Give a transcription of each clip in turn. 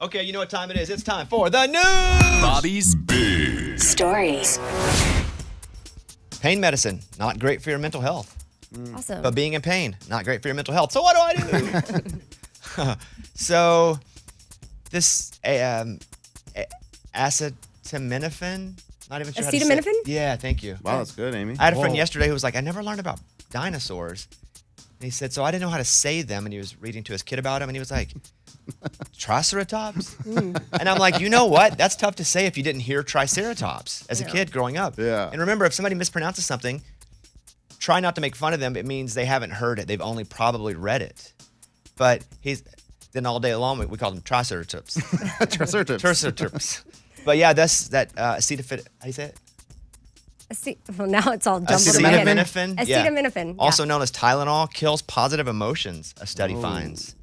Okay, you know what time it is. It's time for the news. Bobby's Big Stories. Pain medicine, not great for your mental health. Awesome. But being in pain, not great for your mental health. So what do I do? So this acetaminophen, not even sure how to say it. Acetaminophen? Yeah, thank you. Wow, that's good, Amy. I had a friend yesterday who was like, I never learned about dinosaurs. And he said, so I didn't know how to say them. And he was reading to his kid about them. And he was like, Triceratops? And I'm like, you know what? That's tough to say if you didn't hear Triceratops as a kid growing up. Yeah. And remember, if somebody mispronounces something, try not to make fun of them. It means they haven't heard it. They've only probably read it. But then all day long, we called him Triceratops. Triceratops. But yeah, that's that acetaminophen. How do you say it? Well, now it's all jumbled in my head. Acetaminophen. Acetaminophen. Yeah. Also known as Tylenol, kills positive emotions, a study finds.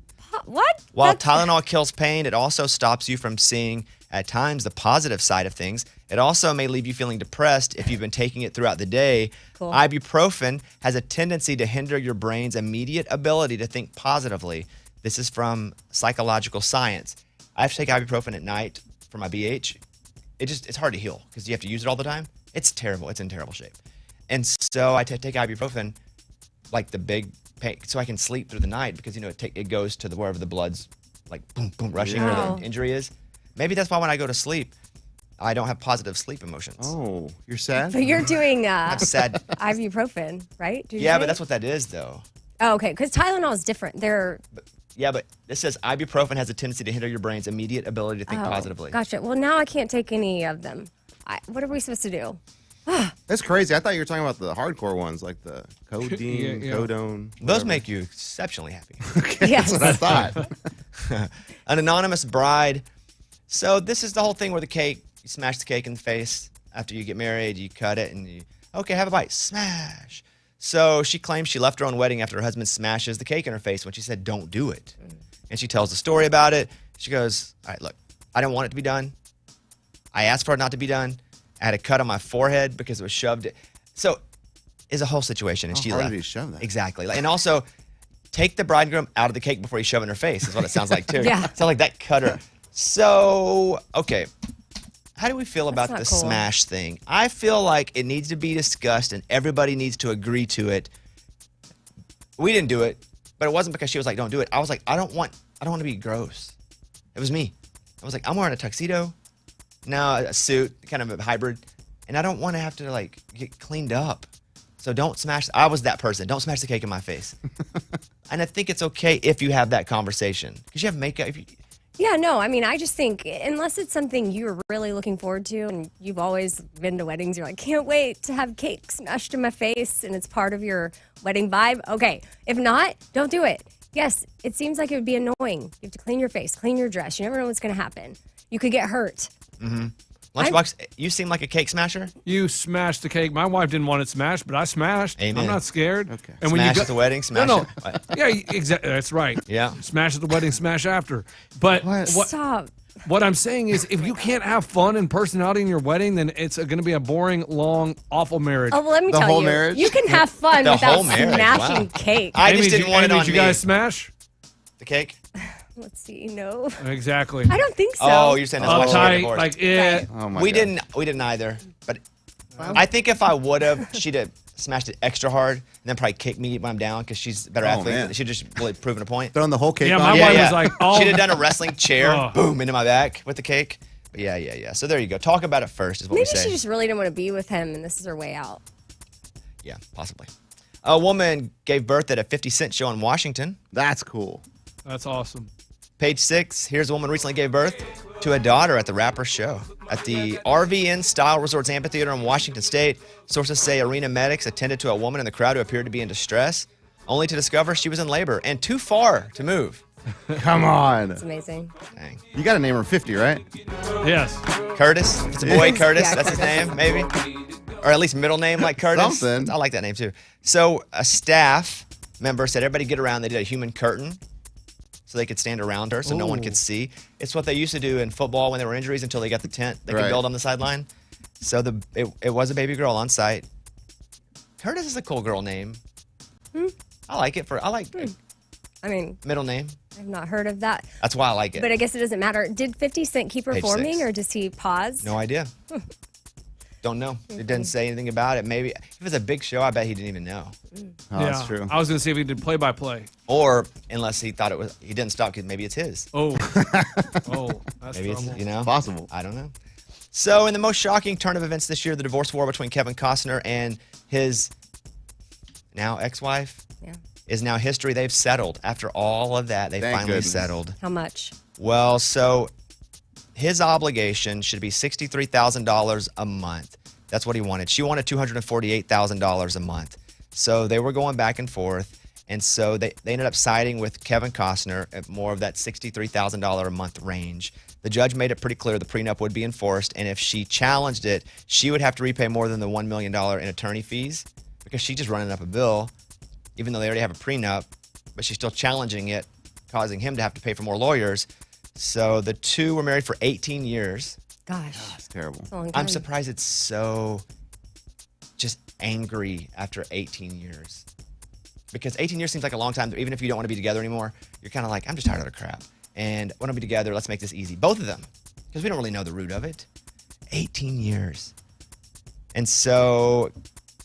What? While Tylenol kills pain, it also stops you from seeing, at times, the positive side of things. It also may leave you feeling depressed if you've been taking it throughout the day. Cool. Ibuprofen has a tendency to hinder your brain's immediate ability to think positively. This is from psychological science. I have to take ibuprofen at night for my BH. It's hard to heal because you have to use it all the time. It's terrible. It's in terrible shape. And so I take ibuprofen, like the big pain, so I can sleep through the night because, it goes to wherever the blood's like boom, boom, rushing where the injury is. Maybe that's why when I go to sleep, I don't have positive sleep emotions. Oh, you're sad? But you're doing I'm sad. ibuprofen, right? Yeah, but that's what that is, though. Oh, okay. Because Tylenol is different. But this says ibuprofen has a tendency to hinder your brain's immediate ability to think positively. Gotcha. Well, now I can't take any of them. What are we supposed to do? That's crazy. I thought you were talking about the hardcore ones, like the codeine, codone. Those whatever. make you exceptionally happy. Yes. That's what I thought. An anonymous bride. So this is the whole thing where you smash the cake in the face after you get married, you cut it, and okay, have a bite, smash. So she claims she left her own wedding after her husband smashes the cake in her face when she said, don't do it. And she tells the story about it. She goes, all right, look, I didn't want it to be done. I asked for it not to be done. I had a cut on my forehead because it was shoved. So it's a whole situation, and she left. How did he shove that? Exactly. And also, take the bride and groom out of the cake before you shove it in her face is what it sounds like, too. Yeah. Sounds like that cut her. So, okay. How do we feel about the not cool. smash thing? I feel like it needs to be discussed, and everybody needs to agree to it. We didn't do it, but it wasn't because she was like, don't do it. I was like, I don't want to be gross. It was me. I was like, I'm wearing a tuxedo. No, a suit, kind of a hybrid. And I don't want to have to get cleaned up. So don't smash. I was that person. Don't smash the cake in my face. And I think it's okay if you have that conversation. Because you have makeup. Yeah, no, I mean, I just think unless it's something you're really looking forward to and you've always been to weddings, you're like, can't wait to have cake smashed in my face and it's part of your wedding vibe. Okay, if not, don't do it. Yes, it seems like it would be annoying. You have to clean your face, clean your dress. You never know what's going to happen. You could get hurt. Mm-hmm. Lunchbox, you seem like a cake smasher. You smashed the cake. My wife didn't want it smashed, but I smashed. Amen. I'm not scared. Okay. And Smash at the wedding, smash No. it. Yeah, exactly. That's right. Yeah. Smash at the wedding, smash after. But Stop. what I'm saying is if you can't have fun and personality in your wedding, then it's going to be a boring, long, awful marriage. Oh, well, let me The tell whole you. marriage? You can have fun The without whole marriage, smashing wow. cake. I just didn't want it on Did you me. guys smash? The cake? Let's see. No. Exactly. I don't think so. Oh, you're saying that's why she got Uptight, divorced. like it. Oh my we God. didn't either. But I think if I would have, she'd have smashed it extra hard and then probably kicked me when I'm down because she's a better athlete. man. She'd just really proven a point. Throwing the whole cake Yeah, on my you? wife was like, oh. She'd have done a wrestling chair, Oh. boom, into my back with the cake. But yeah. So there you go. Talk about it first is what Maybe we say. she just really didn't want to be with him and this is her way out. Yeah, possibly. A woman gave birth at a 50-cent show in Washington. That's cool. That's awesome. Page 6, here's a woman recently gave birth to a daughter at the rapper's show. At the RVN Style Resorts Amphitheater in Washington State, sources say arena medics attended to a woman in the crowd who appeared to be in distress, only to discover she was in labor and too far to move. Come on. It's amazing. Dang. You got to name her 50, right? Yes. Curtis? If it's a boy, Curtis. Yeah, That's his name, maybe? Or at least middle name like Curtis. Something. I like that name too. So a staff member said everybody get around. They did a human curtain so they could stand around her so no one could see. It's what they used to do in football when there were injuries until they got the tent they could Right. build on the sideline. So it was a baby girl on site. Curtis is a cool girl name. I like it. I mean, Middle name. I've not heard of that. That's why I like it. But I guess it doesn't matter. Did 50 Cent keep performing 6. or does he pause? No idea. Don't know. It doesn't say anything about it. Maybe if it was a big show, I bet he didn't even know. Oh, that's true. I was going to see if he did play-by-play. Or unless he thought he didn't stop because maybe it's his. Oh. That's Maybe trouble. it's, Possible. I don't know. So in the most shocking turn of events this year, the divorce war between Kevin Costner and his now ex-wife is now history. They've settled. After all of that, they finally settled. How much? Well, so his obligation should be $63,000 a month. That's what he wanted. She wanted $248,000 a month. So they were going back and forth. And so they ended up siding with Kevin Costner at more of that $63,000 a month range. The judge made it pretty clear the prenup would be enforced. And if she challenged it, she would have to repay more than the $1 million in attorney fees because she's just running up a bill, even though they already have a prenup, but she's still challenging it, causing him to have to pay for more lawyers. So the two were married for 18 years. Gosh. That's terrible. That's a long time. I'm surprised it's so just angry after 18 years. Because 18 years seems like a long time. Even if you don't want to be together anymore, you're kind of like, I'm just tired of the crap. And I want to be together. Let's make this easy. Both of them. Because we don't really know the root of it. 18 years. And so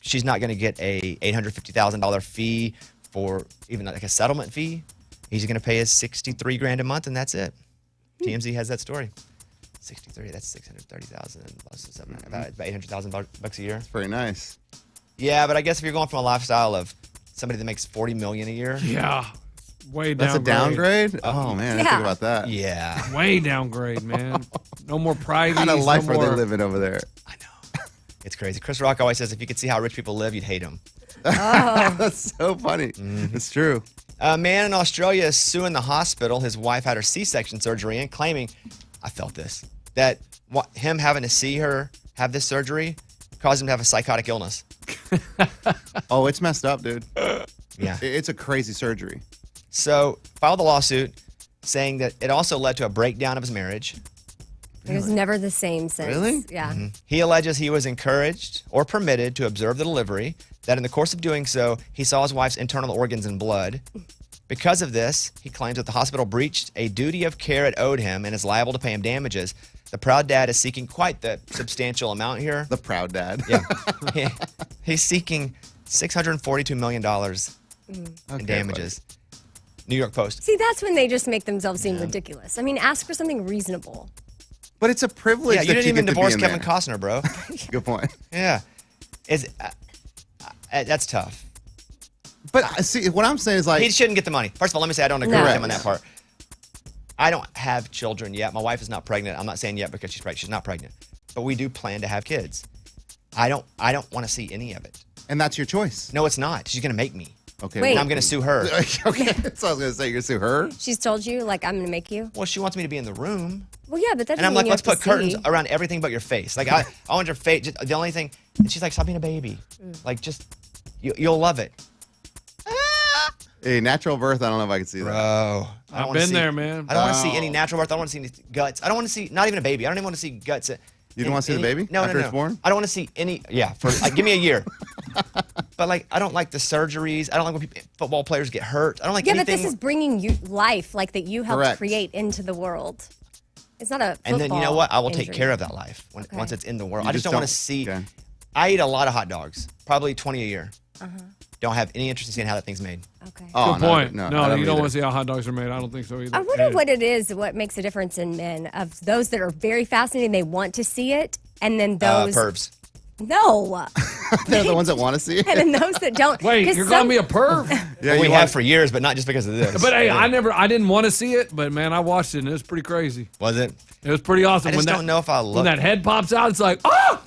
she's not going to get a $850,000 fee for even like a settlement fee. He's going to pay us $63,000 a month, and that's it. TMZ has that story. 63, that's 630,000 plus about $800,000 a year. That's pretty nice. Yeah, but I guess if you're going from a lifestyle of somebody that makes $40 million a year. Yeah. Way That's downgrade. a downgrade? Oh, man. I think about that. Yeah. Way downgrade, man. No more pride. What kind of life are they living over there? I know. It's crazy. Chris Rock always says if you could see how rich people live, you'd hate them. That's so funny. It's true. A man in Australia is suing the hospital his wife had her C-section surgery in, claiming, I felt this, that him having to see her have this surgery caused him to have a psychotic illness. Oh, it's messed up, dude. Yeah. It's a crazy surgery. So filed a lawsuit saying that it also led to a breakdown of his marriage. It was never the same since. Really? Yeah. He alleges he was encouraged or permitted to observe the delivery, that in the course of doing so, he saw his wife's internal organs and blood. Because of this, he claims that the hospital breached a duty of care it owed him and is liable to pay him damages. The proud dad is seeking quite the substantial amount here. The proud dad. Yeah. He's seeking $642 million in damages. New York Post. See, that's when they just make themselves seem ridiculous. I mean, ask for something reasonable. But it's a privilege Yeah, that you didn't even get to be divorce in Kevin there. Costner, bro. Good point. Yeah. That's tough. But see, what I'm saying is like, He shouldn't get the money. First of all, let me say I don't agree No. with him on that part. I don't have children yet. My wife is not pregnant. I'm not saying yet because she's pregnant. She's not pregnant. But we do plan to have kids. I don't want to see any of it. and that's your choice. No, it's not. She's going to make me. Okay. Wait. And I'm going to sue her. Okay. So I was going to say, you're going to sue her? She's told you, like, I'm going to make you? Well, she wants me to be in the room. Well, yeah, but that And I'm doesn't like, mean let's you put have to curtains see. around everything but your face. Like, I want your face. Just, the only thing, and she's like, stop being a baby. Like, just, you'll love it. Hey, natural birth, I don't know if I can see that. Bro. I don't I've wanna been see- there, man. I don't want to see any natural birth. I don't want to see any guts. I don't want to see, not even a baby. I don't even want to see guts. You don't want to see the baby No, after no, it's born? I don't want to see any, for like, give me a year. But like, I don't like the surgeries. I don't like when football players get hurt. I don't like Yeah, but anything. this is bringing you life, like, that you helped Correct. create into the world. It's not a football And then you know what? I will take injury. care of that life once it's in the world. You I just don't want to just see. okay. I eat a lot of hot dogs, probably 20 a year. Don't have any interest in seeing how that thing's made. Okay. Oh, Good point. No, No, I you don't either. want to see how hot dogs are made. I don't think so either. I wonder what it is, what makes a difference in men, of those that are very fascinating, they want to see it, and then those. Pervs. No. They're the ones that want to see it. And then those that don't. Wait, 'Cause you're calling me a perv? Yeah, We you have want- for years, but not just because of this. But hey, I didn't want to see it, but man, I watched it and it was pretty crazy. Was it? It was pretty awesome. I just when don't know if I when look. that head pops out, it's like, oh!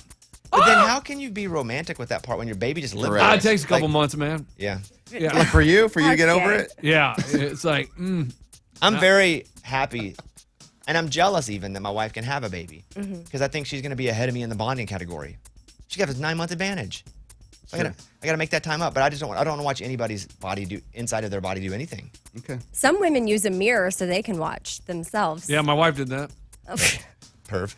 But then how can you be romantic with that part when your baby just lives Correct. there? It takes a couple Like, months, man. Yeah. Yeah, For you to get over Okay. it? yeah. It's like, I'm very happy, and I'm jealous even that my wife can have a baby because I think she's going to be ahead of me in the bonding category. She got a 9-month advantage. So I gotta make that time up, but I don't want to watch anybody's body inside of their body do anything. Okay. Some women use a mirror so they can watch themselves. yeah, my wife did that. Perv.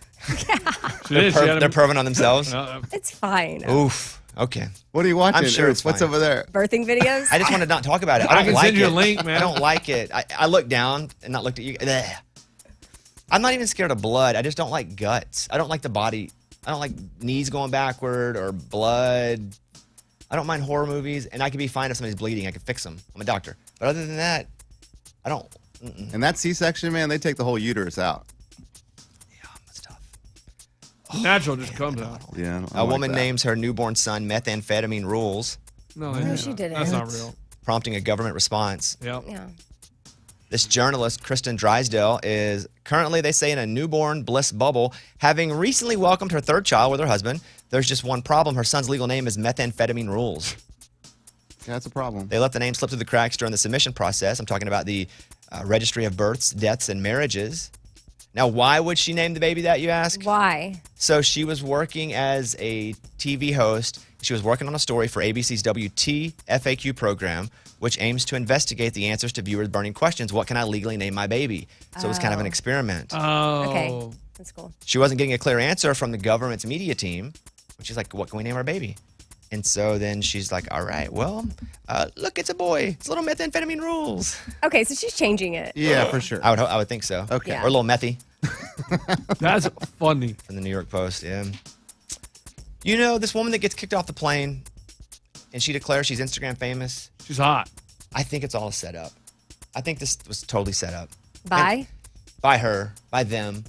She did. She had They're perving on themselves. It's fine. Oof. Okay. What are you watching? I'm sure it's What's fine. over there? Birthing videos? I just want to not talk about it. I I don't can like send you it. a link, man. I don't like it. I looked down and not looked at you. Ugh. I'm not even scared of blood. I just don't like guts. I don't like the body. I don't like knees going backward or blood. I don't mind horror movies, and I can be fine if somebody's bleeding. I can fix them. I'm a doctor. But other than that, I don't. And that C-section, man, they take the whole uterus out. Yeah, that's tough. Natural just comes out. Yeah. I don't A like woman that. names her newborn son methamphetamine rules, No, No, she didn't. That's not real. prompting a government response. Yep. Yeah. This journalist, Kristen Drysdale, is currently, they say, in a newborn bliss bubble, having recently welcomed her third child with her husband. There's just one problem. Her son's legal name is Methamphetamine Rules. Yeah, that's a problem. They let the name slip through the cracks during the submission process. I'm talking about the Registry of Births, Deaths, and Marriages. Now, why would she name the baby that, you ask? Why? So she was working as a TV host. She was working on a story for ABC's WT FAQ program, which aims to investigate the answers to viewers' burning questions. What can I legally name my baby? So it was kind of an experiment. Oh. Okay. That's cool. She wasn't getting a clear answer from the government's media team. She's like, what can we name our baby? And so then she's like, all right, well, look, it's a boy. It's little methamphetamine rules. Okay, so she's changing it. Yeah, for sure. I would think so. Okay. Yeah. Or a little methy That's funny. from the New York Post, yeah. You know, this woman that gets kicked off the plane and she declares she's Instagram famous, She's hot. I think it's all set up. I think this was totally set up. Bye. By her, by them.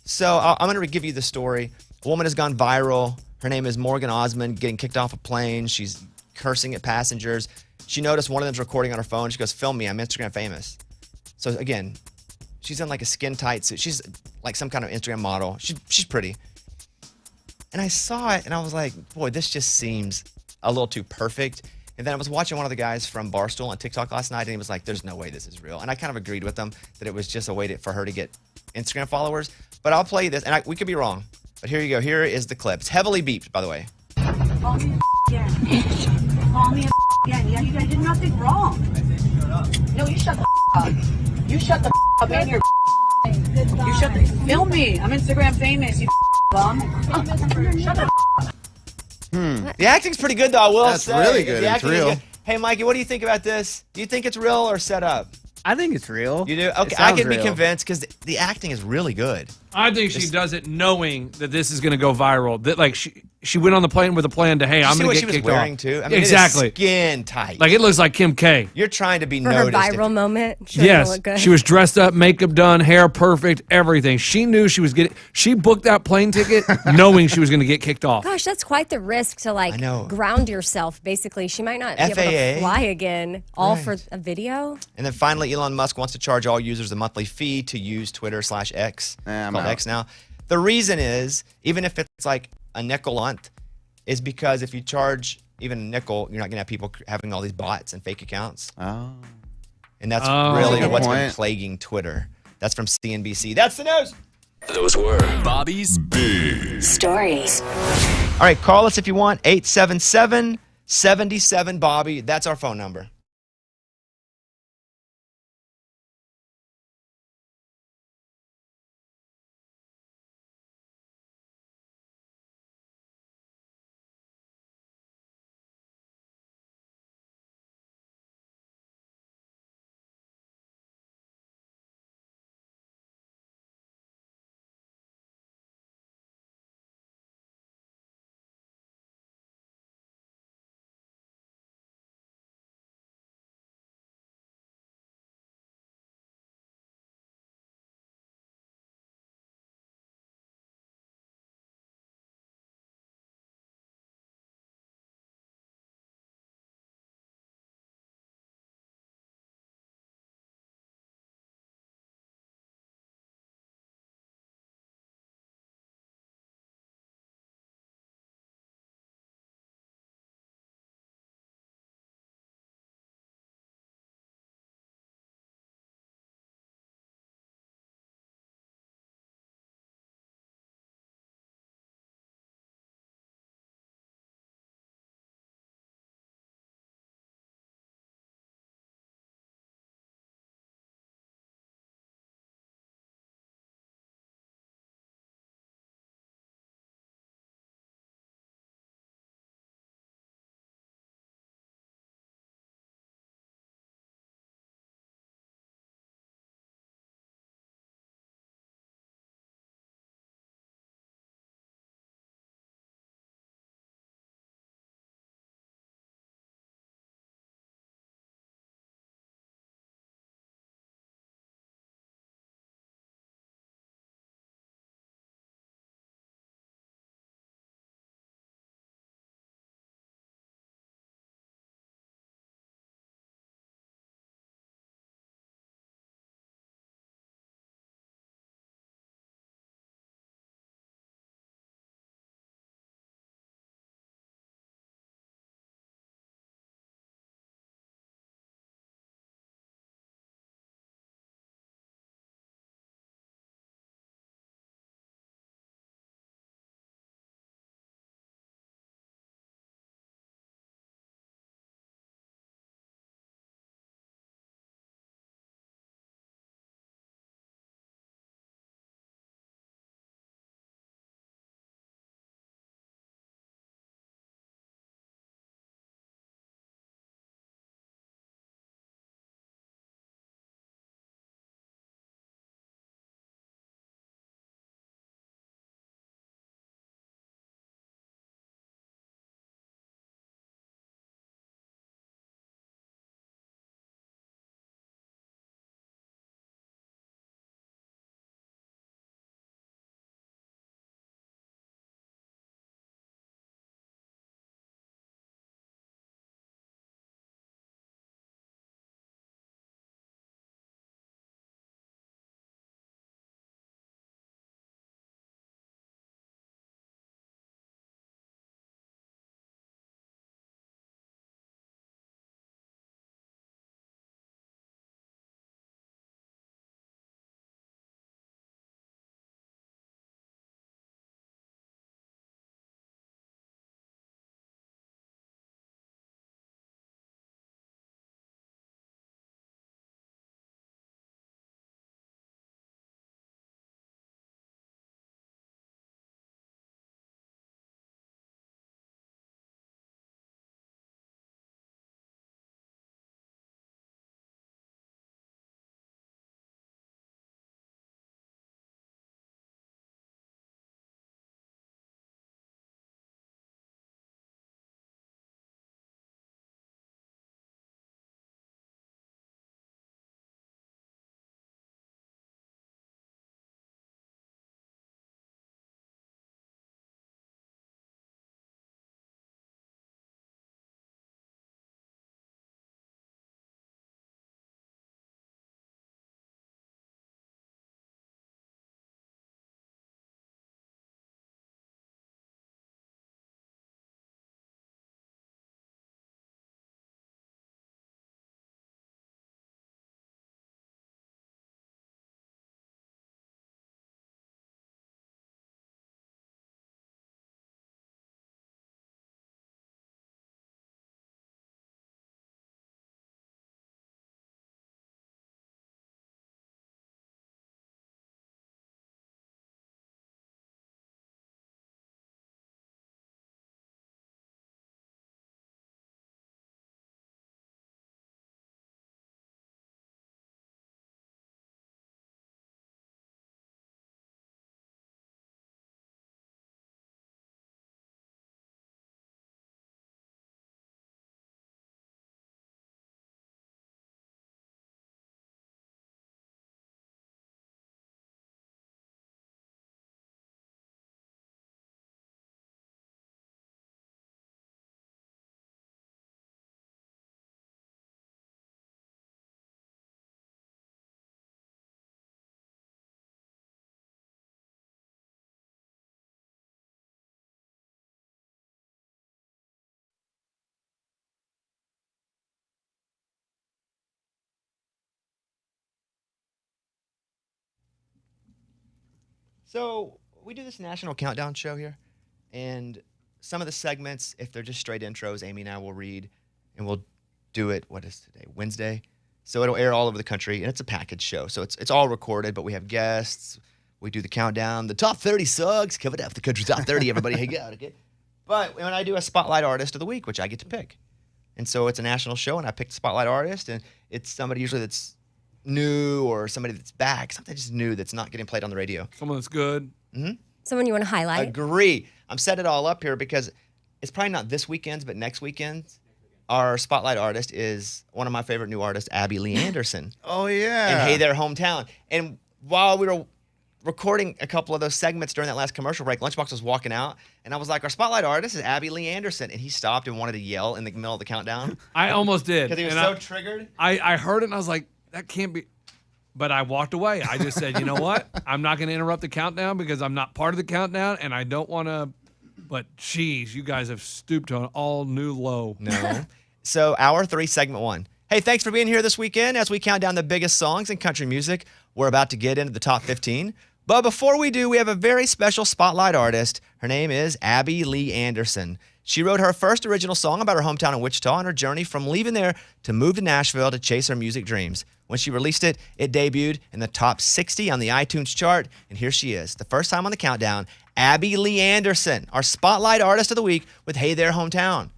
So I'm going to give you the story. A woman has gone viral. Her name is Morgan Osmond, getting kicked off a plane. She's cursing at passengers. She noticed one of them's recording on her phone. She goes, film me. I'm Instagram famous. So again, she's in like a skin tight suit. She's like some kind of Instagram model. She's pretty. And I saw it and I was like, boy, this just seems a little too perfect. And then I was watching one of the guys from Barstool on TikTok last night and he was like, there's no way this is real. And I kind of agreed with him that it was just a way for her to get Instagram followers. But I'll play you this, and we could be wrong. But here you go. Here is the clip. It's heavily beeped, by the way. Call me again. Call me again. Yeah, you guys did nothing wrong. No, you shut the up. You shut the up and you're you shut the film me. I'm Instagram famous. You bum. Shut the The acting's pretty good, though, I will That's say. really good. The It's acting is real. good. Hey, Mikey, what do you think about this? Do you think it's real or set up? I think it's real. You do? It Okay, I sounds can be real. convinced because the acting is really good. I think she does it knowing that this is going to go viral. That like she went on the plane with a plan to, hey, Did you I'm see going what to she get was kicked wearing, off. too? I mean, Exactly. it is skin tight. Like it looks like Kim K. You're trying to be For her noticed. viral moment. She doesn't Yes, look good. she was dressed up, makeup done, hair perfect, everything. She knew she was getting. She booked that plane ticket knowing she was going to get kicked off. Gosh, that's quite the risk to I know. ground yourself. Basically, she might not be able FAA. to fly again, all Right. for a video. And then finally, Elon Musk wants to charge all users a monthly fee to use Twitter/X, I'm called out. X now. The reason is, even if it's like a nickel a month, is because if you charge even a nickel, you're not going to have people having all these bots and fake accounts. Oh. And that's Oh. really That's a good what's been point. plaguing Twitter. That's from CNBC. That's the news. Those were Bobby's Big Stories. All right, call us if you want. 877-77-BOBBY. That's our phone number. So we do this national countdown show here, and some of the segments, if they're just straight intros, Amy and I will read, and we'll do it. What is today? Wednesday. So it'll air all over the country, and it's a package show. So it's all recorded, but we have guests. We do the countdown. The top 30 songs covered up the country's top 30. Everybody hang out, okay? But when I do a spotlight artist of the week, which I get to pick, and so it's a national show, and I pick the spotlight artist, and it's somebody usually that's new or somebody that's back, something just new that's not getting played on the radio. Someone that's good. Someone you want to highlight? Agree. I'm setting it all up here because it's probably not this weekend's, but next weekend's. Our spotlight artist is one of my favorite new artists, Abby Lee Anderson. Oh, yeah. And Hey There, Hometown. And while we were recording a couple of those segments during that last commercial break, Lunchbox was walking out, and I was like, our spotlight artist is Abby Lee Anderson. And he stopped and wanted to yell in the middle of the countdown. I almost did. Because he was And so triggered. I heard it, and I was like, that can't be. But I walked away. I just said, you know what? I'm not going to interrupt the countdown because I'm not part of the countdown, and I don't want to. But, geez, you guys have stooped to an all-new low. No. So, hour 3, segment 1. Hey, thanks for being here this weekend as we count down the biggest songs in country music. We're about to get into the top 15. But before we do, we have a very special spotlight artist. Her name is Abby Lee Anderson. She wrote her first original song about her hometown in Wichita and her journey from leaving there to move to Nashville to chase her music dreams. When she released it, it debuted in the top 60 on the iTunes chart. And here she is, the first time on the countdown, Abby Lee Anderson, our spotlight artist of the week with Hey There, Hometown.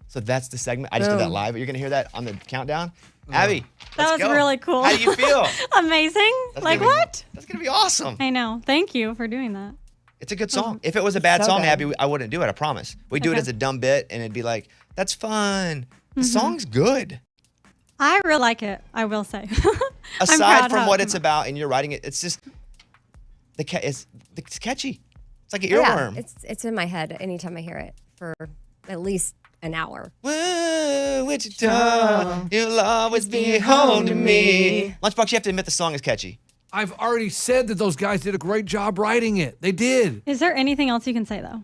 So that's the segment. I just did that live, but you're going to hear that on the countdown. Abby, That was let's go. really cool. How do you feel? Amazing. That's Like gonna be- what? That's going to be awesome. I know. Thank you for doing that. It's a good song. If it was a bad So song, good. Abby, I wouldn't do it, I promise. We do it Okay. as a dumb bit, and it'd be like, that's fun. The song's good. I really like it, I will say. I'm Aside proud from how what it it's came out. about, and you're writing it, it's just, it's catchy. It's like an Yeah, earworm. it's in my head anytime I hear it for at least an hour. Woo, Wichita, you'll always be home to me. Lunchbox, you have to admit the song is catchy. I've already said that those guys did a great job writing it. They did. Is there anything else you can say though?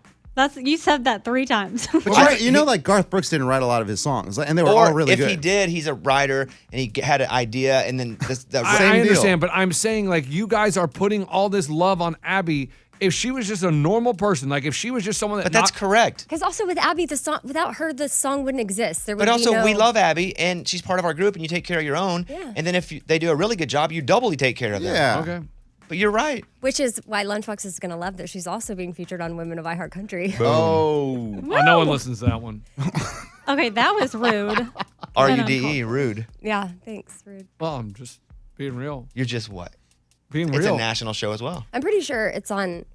You said that 3 times. But you know, like Garth Brooks didn't write a lot of his songs, and they were all really if good. he did, he's a writer, and he had an idea, and then the I Same deal. understand, but I'm saying like you guys are putting all this love on Abby. If she was just a normal person, like if she was just someone that But that's correct. Because also with Abby, the song without her, the song wouldn't exist. There would But also, be no, we love Abby, and she's part of our group, and you take care of your own. Yeah. And then if they do a really good job, you doubly take care of them. Yeah. Okay. But you're right. Which is why Lunchbox is going to love that she's also being featured on Women of iHeartRadio. Oh. Oh, no one listens to that one. Okay, that was rude. R-U-D-E, rude. Yeah, thanks, rude. Well, I'm just being real. You're just what? Being It's real. a national show as well. I'm pretty sure it's on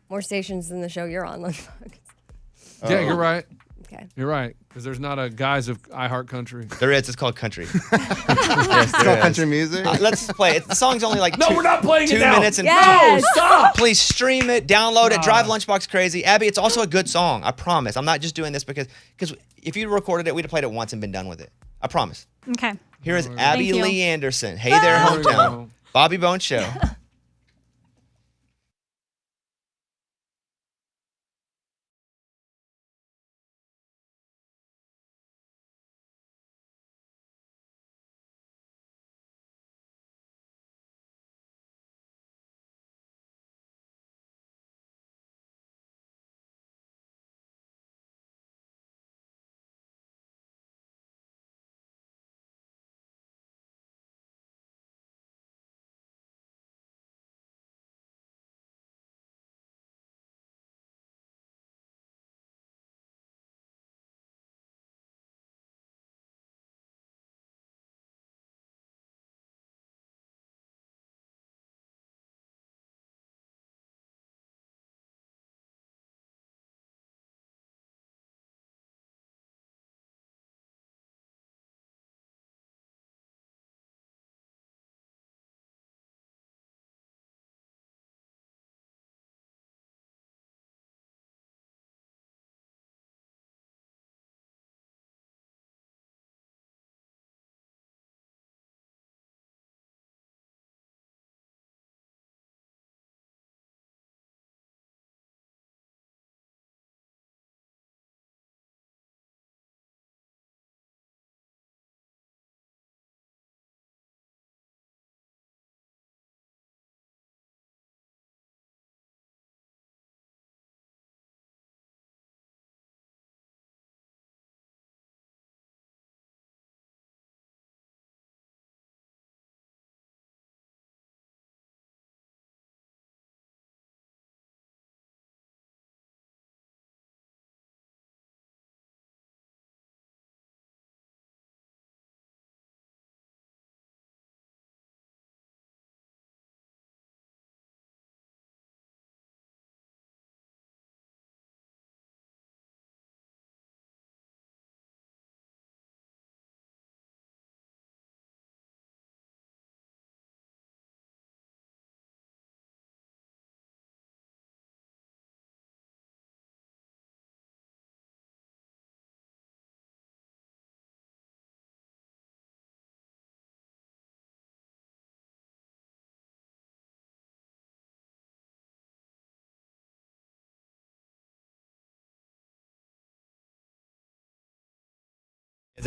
more stations than the show you're on, Lunchbox. Yeah, you're right. Okay. You're right. Because there's not a guys of iHeart Country. There is. It's called country. Yes, It's there called is. country music. Let's play it. The song's only like No, we're not playing 2 it now. minutes and Yes. Stop. Please stream it, download it, drive Lunchbox crazy. Abby, it's also a good song. I promise. I'm not just doing this because if you recorded it, we'd have played it once and been done with it. I promise. Okay. Here is Abby you. Lee Anderson. Hey There, Hometown. Bobby Bones Show.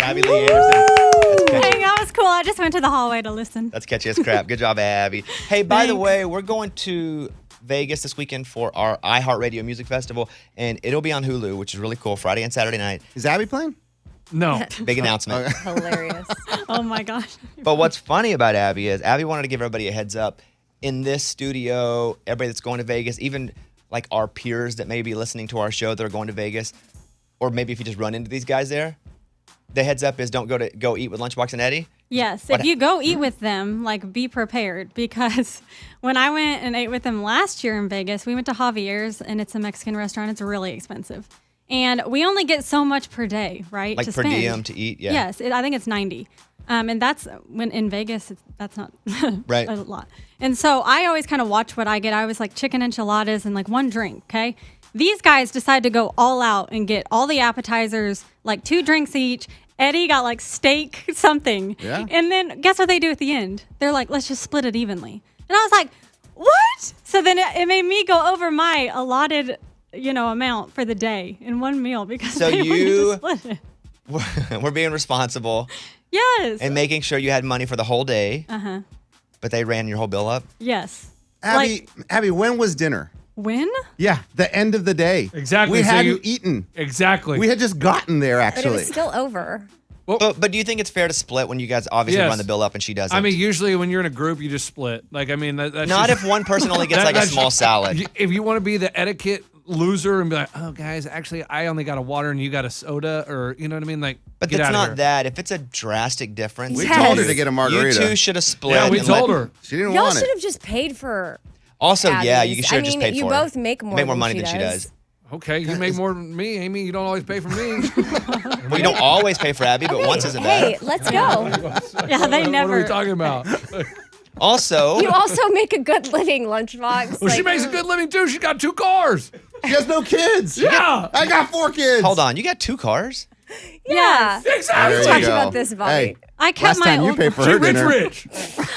Abby Lee Anderson. That's catchy. Dang, that was cool. I just went to the hallway to listen. That's catchy as crap. Good job, Abby. Hey, by the way, we're going to Vegas this weekend for our iHeartRadio Music Festival, and it'll be on Hulu, which is really cool, Friday and Saturday night. Is Abby playing? No. Big announcement. Hilarious. Oh my gosh. But what's funny about Abby is Abby wanted to give everybody a heads up. In this studio, everybody that's going to Vegas, even like our peers that may be listening to our show that are going to Vegas, or maybe if you just run into these guys there, the heads up is don't go eat with Lunchbox and Eddie. Yes, What- if you go eat with them, like be prepared, because when I went and ate with them last year in Vegas, we went to Javier's and it's a Mexican restaurant. It's really expensive. And we only get so much per day, right? Like to per spend. diem to eat, yeah. Yes, I think it's 90. And that's when in Vegas, that's not Right. a lot. And so I always kind of watch what I get. I was like chicken enchiladas and like one drink, okay? These guys decide to go all out and get all the appetizers, like 2 drinks each. Eddie got like steak something. Yeah. And then guess what they do at the end? They're like, let's just split it evenly. And I was like, what? So then it made me go over my allotted, amount for the day in one meal because So they wanted you- to split it. We're being responsible Yes. and making sure you had money for the whole day, but they ran your whole bill up. Yes. Abby, when was dinner? When? Yeah, the end of the day. Exactly, We so hadn't you- eaten. Exactly. We had just gotten there, But it actually. was still over. But do you think it's fair to split when you guys obviously Yes. run the bill up and she doesn't? I mean, usually when you're in a group, you just split. Like, I mean, that's not just- if one person only gets That- like a that's- small salad. If you want to be the etiquette loser and be like, oh, guys, actually, I only got a water and you got a soda, or you know what I mean? Like, But get that's outta not here. that. If it's a drastic difference, We Yes. told her to get a margarita. you two should have split. Yeah, we and told let- her. She didn't Y'all want should it. have just paid for. Also, yeah, Abby's. you should have just paid you for both it. make more Make more than money she than she does. Okay, you make more than me, Amy. You don't always pay for me. Well, you don't always pay for Abby, but once isn't Hey, bad. let's go. Yeah, they What never. are we talking about? Also, You also make a good living, Lunchbox. Well, she Like, makes a good living too. She's got 2 cars. She has no kids. Yeah. I got 4 kids. hold on. You got 2 cars? yeah. Exactly. There We you talked go. about this, Bobby. Hey, I kept last my time you old. paid for She her rich, dinner. rich.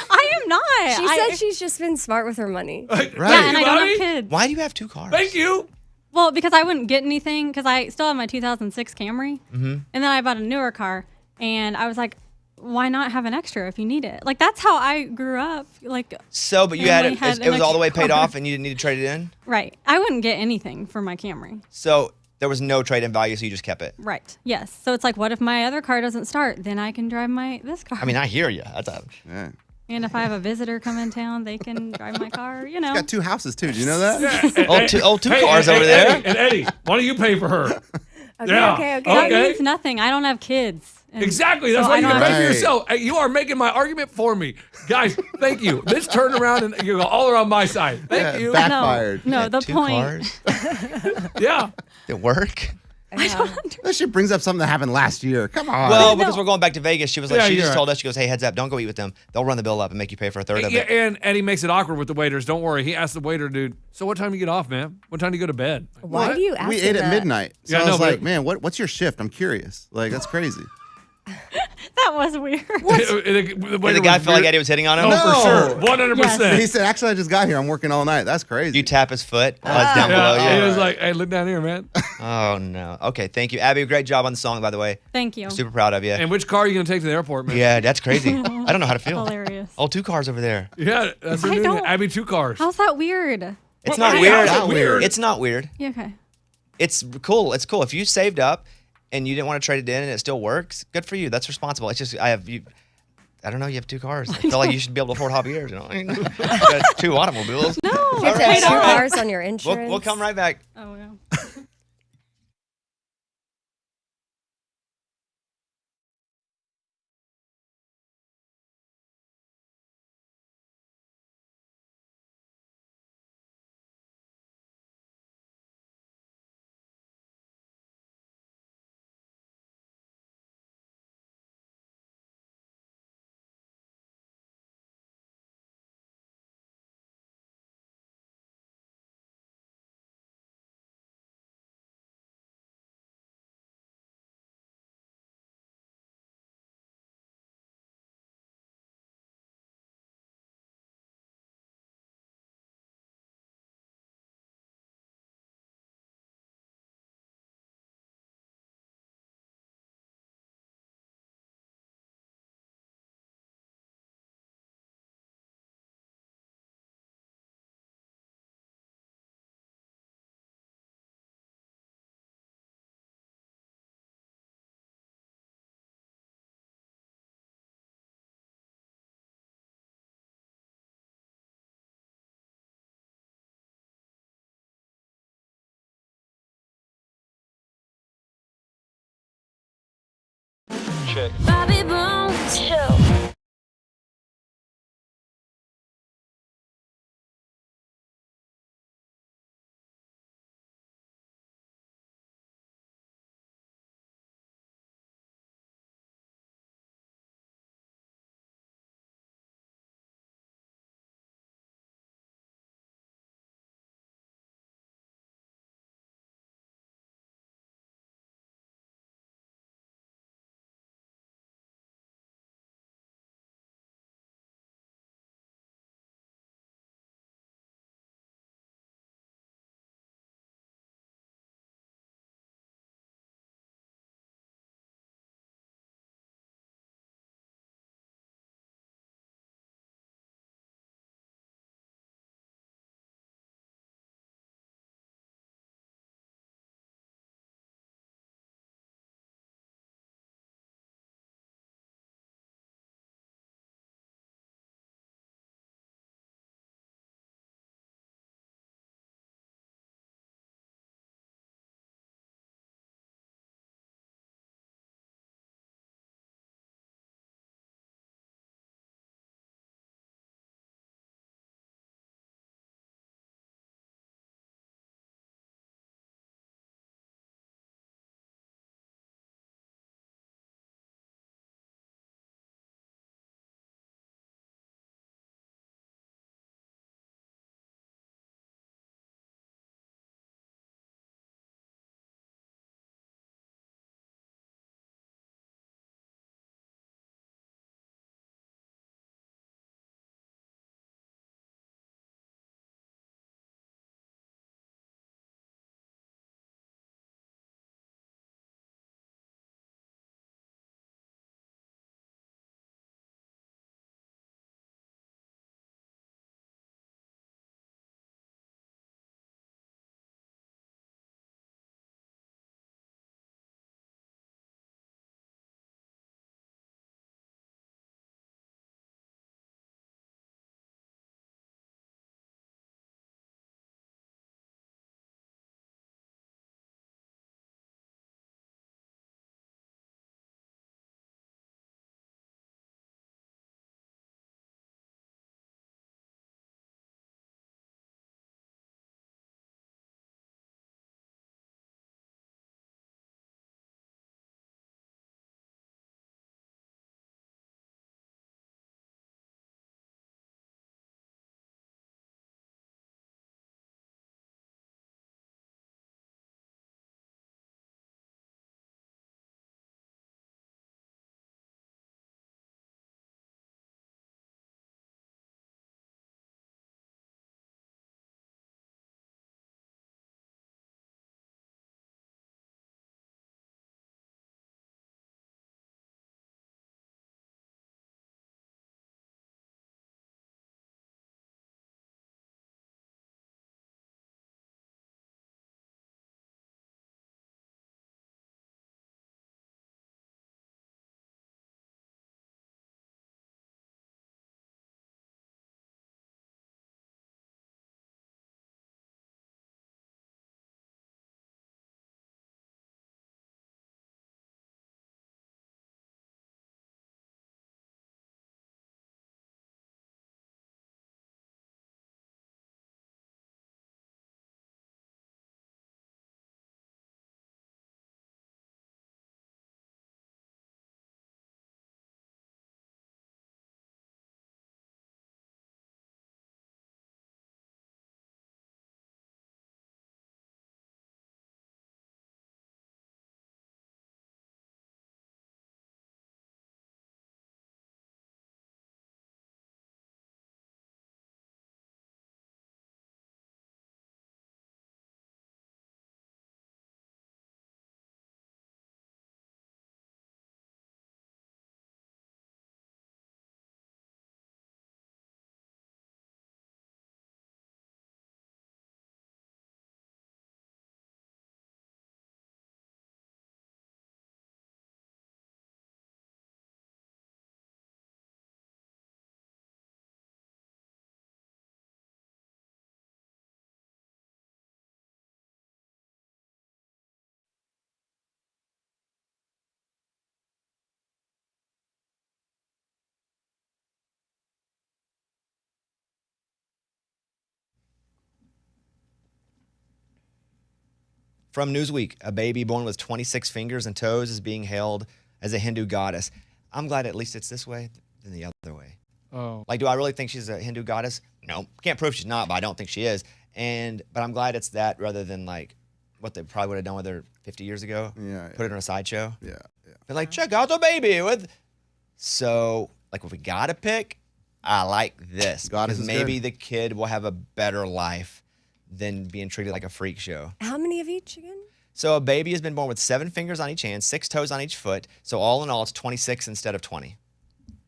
I am not. She I, said she's just been smart with her money. Right. Yeah, and I don't Bobby? have kids. Why do you have 2 cars? Thank you. Well, because I wouldn't get anything because I still have my 2006 Camry, and then I bought a newer car, and I was like, why not have an extra if you need it? Like that's how I grew up. Like So, but you Family had had it was all the way electric paid car. off and you didn't need to trade it in? right, I wouldn't get anything for my Camry. So, there was no trade in value, so you just kept it. Right. Yes. So it's like, what if my other car doesn't start? Then I can drive this car. I mean, I hear you. That's a, Yeah. and if I have a visitor come in town, they can drive my car. You know. Got 2 houses too. Do you know that? two Hey, cars hey, over hey, there. Eddie, and Eddie, why don't you pay for her? Okay, Yeah. okay. That Okay. means nothing. I don't have kids. And Exactly. That's so why I you can don't pay for Right. yourself. Hey, you are making my argument for me. Guys, thank you. Let's turn around and you go all around my side. Thank you. Backfired. No, You the got 2 point. cars. Yeah. Did it work? That shit brings up something that happened last year. Come on. Well, because we're going back to Vegas, she was like, Yeah, she you're just right. told us, she goes, hey, heads up, don't go eat with them. They'll run the bill up and make you pay for a third of Yeah, it. and Eddie makes it awkward with the waiters. Don't worry. He asked the waiter, dude, so what time do you get off, man? What time do you go to bed? Like, Why what? do you ask we her ate at that? midnight. So Yeah, I no, was but- like, man, what's your shift? I'm curious. Like, that's crazy. That was weird. The Did the guy feel like Eddie was hitting on him? Oh, No. for sure. 100%. He said, actually, I just got here. I'm working all night. That's crazy. You tap his foot while it's down below Yeah, you. he was like, hey, look down here, man. Oh, no. Okay, thank you. Abby, great job on the song, by the way. Thank you. Super proud of you. And which car are you going to take to the airport, man? Yeah, that's crazy. I don't know how to feel. Hilarious. Oh, 2 cars over there. Yeah, that's her I new don't- Abby 2 cars. How's that weird? It's What- not what- weird. how's that weird? It's not weird. Yeah, okay. It's cool. It's cool. If you saved up and you didn't want to trade it in and it still works, good for you. That's responsible. It's just I don't know. You have 2 cars. I feel like you should be able to afford Javier's. You know, you got 2 automobiles. No. You have to All have 2 right. cars on your insurance. We'll come right back. Oh, no. chick. Bobby Bones Show. From Newsweek, a baby born with 26 fingers and toes is being hailed as a Hindu goddess. I'm glad at least it's this way than the other way. Oh. Like, do I really think she's a Hindu goddess? No. Can't prove she's not, but I don't think she is. But I'm glad it's that rather than like what they probably would have done with her 50 years ago. Yeah. Put it on a sideshow. Yeah. Been like, check out the baby with. So, like, if we gotta pick, I like this. Goddess because is maybe good. the kid will have a better life than being treated like a freak show. How many of each again? So a baby has been born with 7 fingers on each hand, 6 toes on each foot. So all in all, it's 26 instead of 20.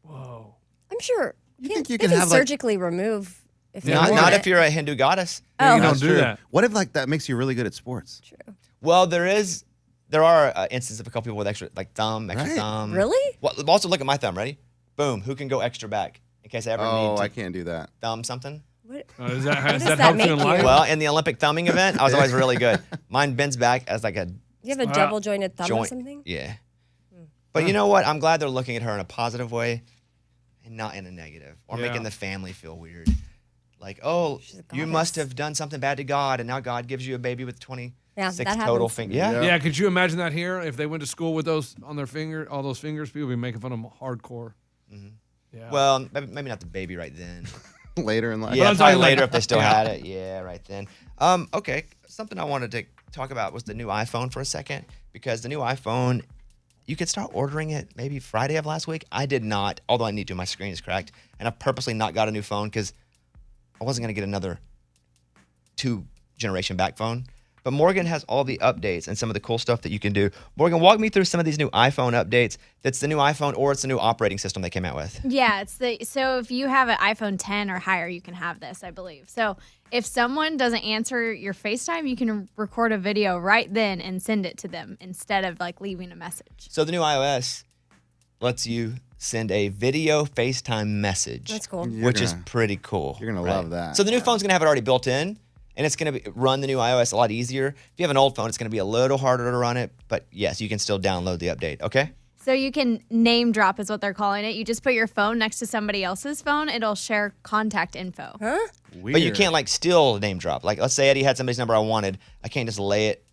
Whoa. I'm sure. You think you they can have, like- surgically remove if they Not want if it. you're a Hindu goddess. Oh, You don't That's do true. that. What if like that makes you really good at sports? true. Well, there are instances of a couple people with extra thumb. Mm. Really? Well, also look at my thumb. Ready? Boom. Who can go extra back in case I ever Oh, need to I can't do that. thumb something? What? Does that does that help make you in you? life? Well, in the Olympic thumbing event, I was always really good. Mine bends back as like a You have a double jointed thumb or joint. something? Yeah. But you know what? I'm glad they're looking at her in a positive way and not in a negative or Yeah. making the family feel weird. Like, oh, She's a you goddess. must have done something bad to God, and now God gives you a baby with 26 Yeah, that total happens. fingers. Yeah. Yeah. Yeah, could you imagine that here? If they went to school with those on their finger, all those fingers, people would be making fun of them hardcore. Yeah. Well, maybe not the baby right then. Later in life. Yeah, I'm probably talking like- later if they still Yeah. had it. Yeah, right then. Okay, something I wanted to talk about was the new iPhone for a second because the new iPhone, you could start ordering it maybe Friday of last week. I did not, although I need to. My screen is cracked, and I've purposely not got a new phone because I wasn't going to get another 2-generation back phone. But Morgan has all the updates and some of the cool stuff that you can do. Morgan, walk me through some of these new iPhone updates. That's the new iPhone or it's the new operating system they came out with. Yeah, so if you have an iPhone 10 or higher, you can have this, I believe. So if someone doesn't answer your FaceTime, you can record a video right then and send it to them instead of like leaving a message. So the new iOS lets you send a video FaceTime message. That's cool. Which is pretty cool. You're gonna love that. So the new phone's gonna have it already built in, and it's gonna run the new iOS a lot easier. If you have an old phone, it's gonna be a little harder to run it, but yes, you can still download the update. Okay. So you can name drop is what they're calling it. You just put your phone next to somebody else's phone. It'll share contact info. Huh? Weird. But you can't like still name drop. Like let's say Eddie had somebody's number I wanted. I can't just lay it,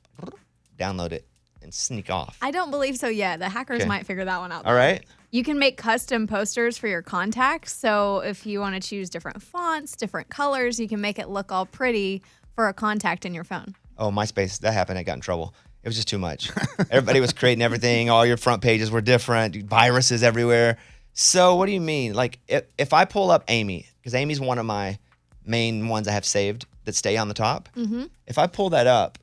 download it, and sneak off. I don't believe so yet. The hackers Okay. might figure that one out. All right. You can make custom posters for your contacts. So if you want to choose different fonts, different colors, you can make it look all pretty for a contact in your phone. Oh, MySpace, that happened. I got in trouble. It was just too much. Everybody was creating everything. All your front pages were different. Viruses everywhere. So what do you mean? Like if I pull up Amy, because Amy's one of my main ones I have saved that stay on the top. Mm-hmm. If I pull that up,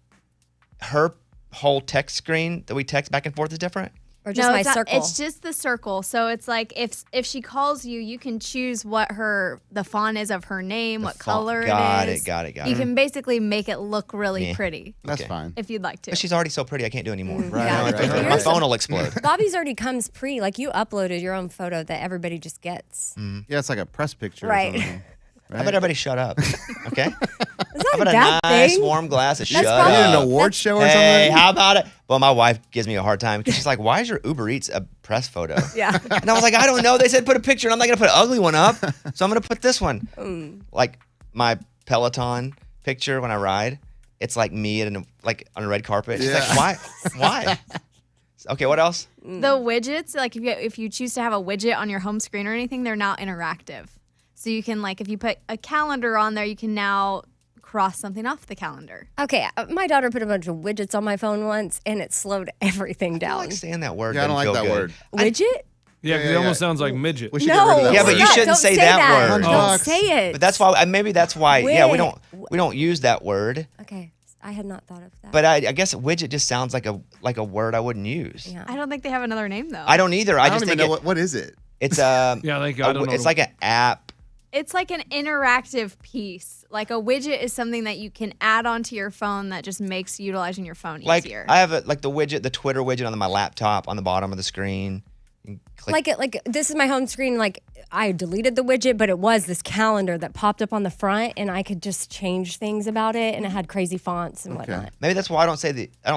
her whole text screen that we text back and forth is different. Or just my it's not- circle? It's just the circle. So it's like if she calls you, you can choose what the font is of her name, what font. color Got it it, is. got it. You can basically make it look really Yeah. pretty That's Okay. fine. if you'd like to. But she's already so pretty, I can't do anymore. Right, Yeah. right, right. My phone will explode. Bobby's already comes pre. Like you uploaded your own photo that everybody just gets. Yeah, it's like a press picture. Right. Or something, How about everybody shut up? Okay? It's How not about a bad a nice thing. warm glass of That's shut probably- Are you at an up? award show or Hey, something? how about it? Well, my wife gives me a hard time because she's like, why is your Uber Eats a press photo? Yeah. And I was like, I don't know. They said put a picture, and I'm not going to put an ugly one up. So I'm going to put this one. Like my Peloton picture when I ride, it's like me on a red carpet. She's Yeah. like, why? Okay, what else? The widgets, like if you choose to have a widget on your home screen or anything, they're now interactive. So you can if you put a calendar on there, you can now cross something off the calendar. Okay, my daughter put a bunch of widgets on my phone once, and it slowed everything I down. like saying that word. Yeah, I don't like doesn't that feel word. good. Widget? Yeah, 'cause Yeah, it almost yeah. sounds like midget. We should get No. rid of that Yeah, but word. you Stop, shouldn't don't say that word. Don't say it. But that's why. Maybe that's why. Yeah, we Wait. don't use that word. Okay, I had not thought of that. But I guess widget just sounds like a word I wouldn't use. yeah. I don't think they have another name though. I don't either. I I don't just even think know what is it. it's Yeah, thank you. I don't know. it's like an app. It's like an interactive piece. Like a widget is something that you can add onto your phone that just makes utilizing your phone Like easier. I have the widget, the Twitter widget on my laptop on the bottom of the screen. You click- Like this is my home screen. Like I deleted the widget, but it was this calendar that popped up on the front, and I could just change things about it, and it had crazy fonts and whatnot. maybe that's why I don't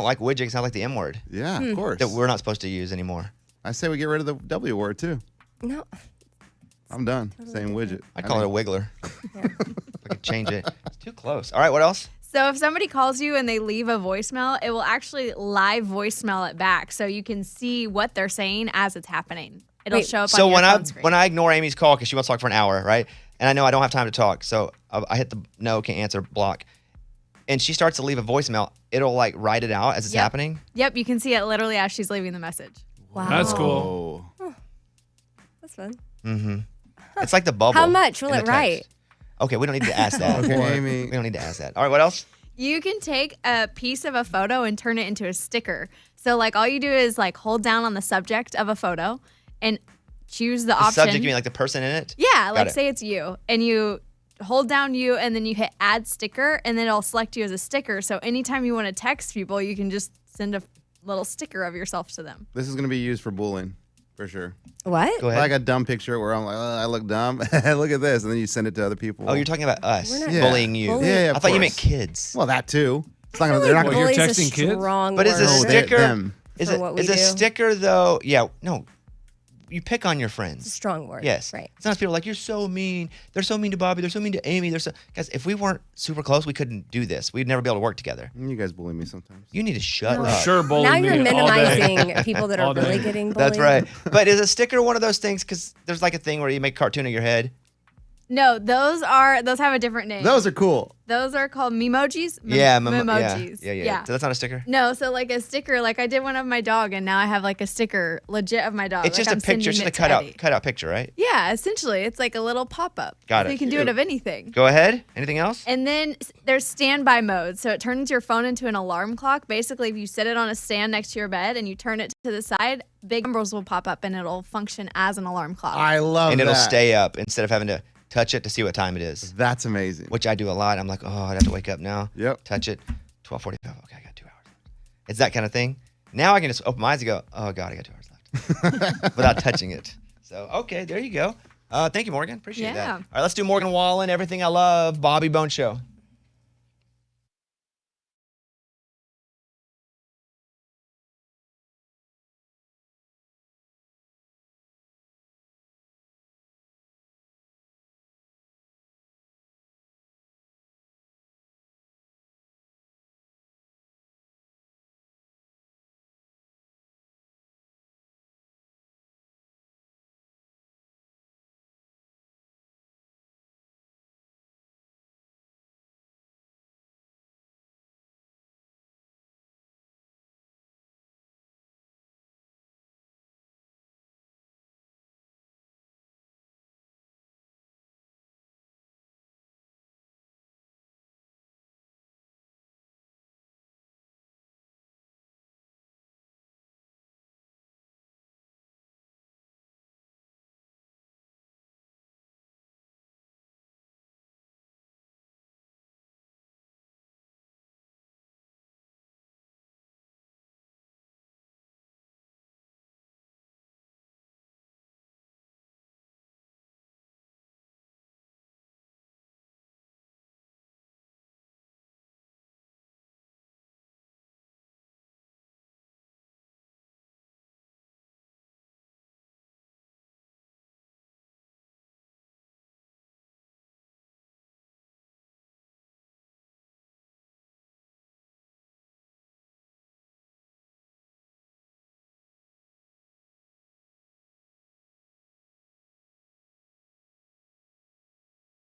like widget. It sounds like the M word Yeah, of course. that we're not supposed to use anymore. I say we get rid of the W word too. No, I'm done saying widget. I call it a wiggler. I could change it. It's too close. All right, what else? So if somebody calls you and they leave a voicemail, it will actually live voicemail it back, so you can see what they're saying as it's happening. It'll show up. So on your phone screen. when I ignore Amy's call because she wants to talk for an hour, right? And I know I don't have time to talk, so I hit the no, can't answer, block. And she starts to leave a voicemail, it'll like write it out as it's happening. Yep, you can see it literally as she's leaving the message. Wow. That's cool. That's fun. Mm-hmm. It's like the bubble. How much will in it the write? text. Okay, we don't need to ask that. Okay, Amy. We don't need to ask that. All right, what else? You can take a piece of a photo and turn it into a sticker. So like all you do is like hold down on the subject of a photo and choose the option. Subject, you mean like the person in it? Yeah, like it. say it's you, and you hold down you, and then you hit add sticker, and then it'll select you as a sticker. So anytime you want to text people, you can just send a little sticker of yourself to them. This is going to be used for bullying, for sure. What? Go ahead. Like a dumb picture where I'm like, oh, I look dumb. Look at this. And then you send it to other people. Oh, you're talking about us We're not bullying you. bullying. Yeah, I thought you meant kids. Well, that too. It's not I feel gonna, they're not like going Well, to. you're bully's a texting kids? strong But is a word. No, sticker them. is For what we a do. sticker though? Yeah, no. You pick on your It's a friends. strong word. Yes. Right. Sometimes people are like, you're so mean. They're so mean to Bobby. They're so mean to Amy. Guys, if we weren't super close, we couldn't do this. We'd never be able to work together. You guys bully me sometimes. You need to shut For up. sure, bullying Now me you're all day. minimizing people that are All day. really getting bullied. That's right. But is a sticker one of those things? Because there's like a thing where you make a cartoon of your head. No, those have a different name. Those are cool. Those are called memojis. Memojis. Yeah. Yeah. So that's not a sticker? No, so like a sticker, like I did one of my dog, and now I have like a sticker legit of my dog. It's like just I'm a picture. It's sending just a it to Eddie. cut out picture, right? Yeah, essentially, it's like a little pop up. Got So it. you can do it of anything. Go ahead. Anything else? And then there's standby mode. So it turns your phone into an alarm clock. Basically, if you set it on a stand next to your bed and you turn it to the side, big numbers will pop up and it'll function as an alarm clock. I love And that. it'll stay up instead of having to touch it to see what time it is, That's amazing. which I do a lot. I'm like, oh, I'd have to wake up now. Yep. Touch it. 12:45. Okay, I got 2 hours left. It's that kind of thing. Now I can just open my eyes and go, oh, God, I got 2 hours left without touching it. So, okay, there you go. Thank you, Morgan. Appreciate that. Yeah. All right, let's do Morgan Wallen, Everything I Love, Bobby Bone Show.